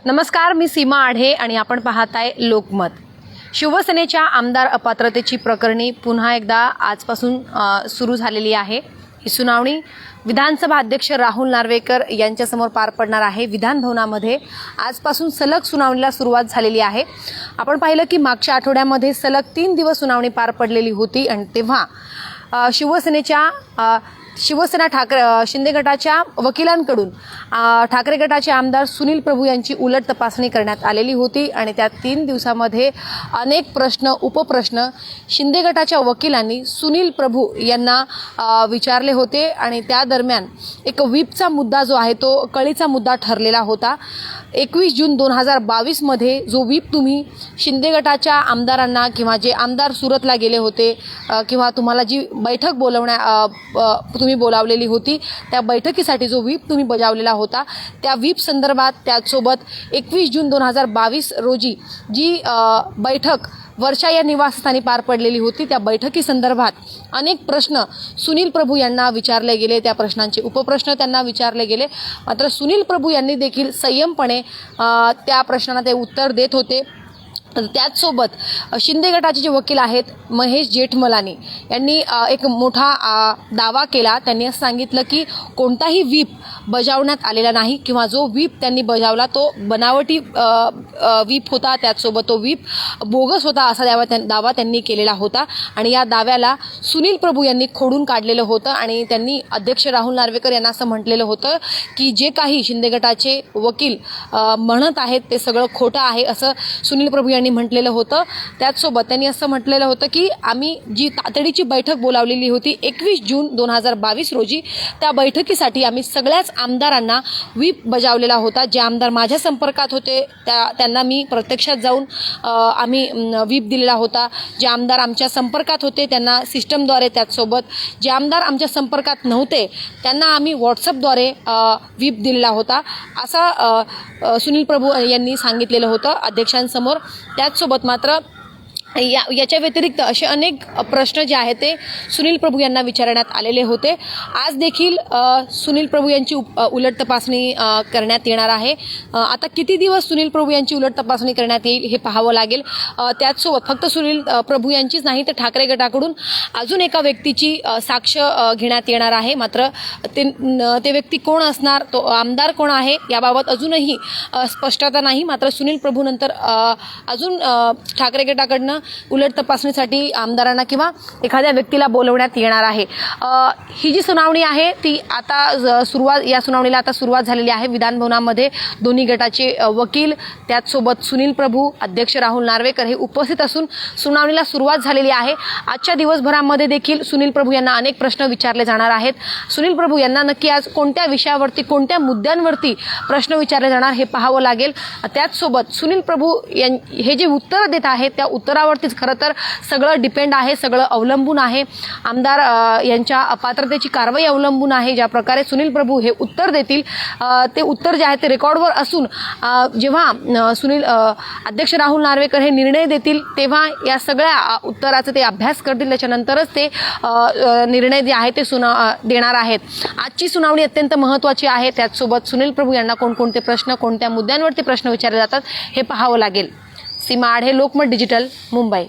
नमस्कार, मी सीमा आढे आणि आपण पाहत आहे लोकमत। शिवसेनेच्या आमदार अपात्रतेची प्रकरणी पुन्हा एकदा आजपासून सुरू झालेली आहे। ही सुनावणी विधानसभा अध्यक्ष राहुल नार्वेकर यांच्यासमोर पार पडणार आहे। विधान भवनामध्ये आजपासून सलग सुनावणीला सुरुवात झालेली आहे। आपण पाहिलं की मागच्या आठवड्यामध्ये सलग 3 दिवस सुनावणी पार पडलेली होती आणि तेव्हा शिवसेना शिंदे गटाच्या वकिलांकडून ठाकरे गटाचे आमदार सुनील प्रभू यांची उलट तपासणी करण्यात आलेली होती आणि त्या 3 दिवसामध्ये अनेक प्रश्न उपप्रश्न शिंदे गटाच्या वकिलांनी सुनील प्रभू यांना विचारले होते आणि त्या दरम्यान एक व्हीपचा मुद्दा जो आहे तो कळीचा मुद्दा ठरलेला होता। 21 जून 2022 मध्ये जो व्हीप तुम्ही शिंदे गटाच्या आमदारांना किंवा जे आमदार सुरतला गेले होते किंवा तुम्हाला जी बैठक तुम्ही बोलावलेली होती त्या बैठकीसाठी जो व्हीप तुम्ही बजावलेला होता त्या व्हीप संदर्भात त्यासोबत 21 जून 2022 रोजी जी बैठक वर्षा या निवासस्थानी पार पडलेली होती त्या बैठकी संदर्भात अनेक प्रश्न सुनील प्रभू यांना विचारले गेले। त्या प्रश्नांचे उपप्रश्न त्यांना विचारले गेले, मात्र सुनील प्रभू यांनी देखील संयमपणे त्या प्रश्नांना ते उत्तर देत होते। त्याचसोबत शिंदे गटाचे जे वकील आहेत महेश जेठमलानी यांनी एक मोठा दावा केला। त्यांनी असं सांगितलं की कोणताही व्हीप बजावण्यात आलेला नाही किंवा जो व्हीप त्यांनी बजावला तो बनावटी व्हीप होता, त्याचसोबत तो व्हीप बोगस होता असा दावा त्यांनी केलेला होता आणि या दाव्याला सुनील प्रभू यांनी खोडून काढलेलं होतं आणि त्यांनी अध्यक्ष राहुल नार्वेकर यांना असं म्हटलेलं होतं की जे काही शिंदे गटाचे वकील म्हणत आहेत ते सगळं खोटं आहे असं सुनील प्रभू यांनी म्हटलेलं होतं। त्याचसोबत त्यांनी असं म्हटलेलं होतं की आम्ही जी तातडीची बैठक बोलावलेली होती 21 जून 2022 रोजी त्या बैठकीसाठी आम्ही सगळ्याच आमदारांना व्हीप बजावलेला होता। जे आमदार माझ्या संपर्कात होते त्यांना मी प्रत्यक्षात जाऊन आम्ही व्हीप दिलेला होता। जे आमदार आमच्या संपर्कात होते त्यांना सिस्टमद्वारे, त्याचसोबत जे आमदार आमच्या संपर्कात नव्हते त्यांना आम्ही व्हॉट्सअपद्वारे व्हीप दिलेला होता असा सुनील प्रभू यांनी सांगितलेलं होतं अध्यक्षांसमोर। त्याचसोबत मात्र याच्या व्यतिरिक्त असे अनेक प्रश्न जे आहेत ते सुनील प्रभू यांना विचारण्यात आलेले होते। आज देखील सुनील प्रभू यांची उलट तपासणी करण्यात येणार आहे। आता किती दिवस सुनील प्रभू यांची उलट तपासणी करण्यात येईल हे पाहावं लागेल। त्याचसोबत फक्त सुनील प्रभू यांचीच नाही तर ठाकरे गटाकडून अजून एका व्यक्तीची साक्ष घेण्यात येणार आहे। मात्र ते व्यक्ती कोण असणार, तो आमदार कोण आहे याबाबत अजूनही स्पष्टता नाही। मात्र सुनील प्रभू नंतर अजून ठाकरे गटाकडनं उलट तपासणीसाठी आमदारांना किंवा एखाद्या व्यक्तीला बोलवण्यात येणार आहे। ही जी सुनावणी आहे ती आता या सुनावणीला आता सुरुवात झालेली आहे। विधान भवनामध्ये दोन्ही गटाचे वकील त्याचसोबत सुनील प्रभू, अध्यक्ष राहुल नार्वेकर हे उपस्थित असून सुनावणीला सुरुवात झालेली आहे। आजच्या दिवसभरामध्ये देखील सुनील प्रभू यांना अनेक प्रश्न विचारले जाणार आहेत। सुनील प्रभू यांना नक्की आज कोणत्या विषयावरती कोणत्या मुद्द्यांवरती प्रश्न विचारले जाणार हे पाहावं लागेल। त्याचसोबत सुनील प्रभू हे जे उत्तर देत आहेत त्या उत्तरावरतीच खरं तर सगळं डिपेंड आहे, सगळं अवलंबून आहे। आमदार यांच्या अपात्रतेची कारवाई अवलंबून आहे। ज्या प्रकारे सुनील प्रभू हे उत्तर देतील ते उत्तर जे आहे ते रेकॉर्डवर असून जेव्हा अध्यक्ष राहुल नार्वेकर हे निर्णय देतील तेव्हा या सगळ्या उत्तराचे ते अभ्यास करतील, त्याच्यानंतरच ते निर्णय जे आहे ते देणार आहेत। आजची सुनावणी अत्यंत महत्त्वाची आहे। त्याचसोबत सुनील प्रभू यांना कोणकोणते प्रश्न कोणत्या मुद्द्यांवरती प्रश्न विचारले जातात हे पाहावं लागेल। सीमा आढे, लोकमत डिजिटल, मुंबई।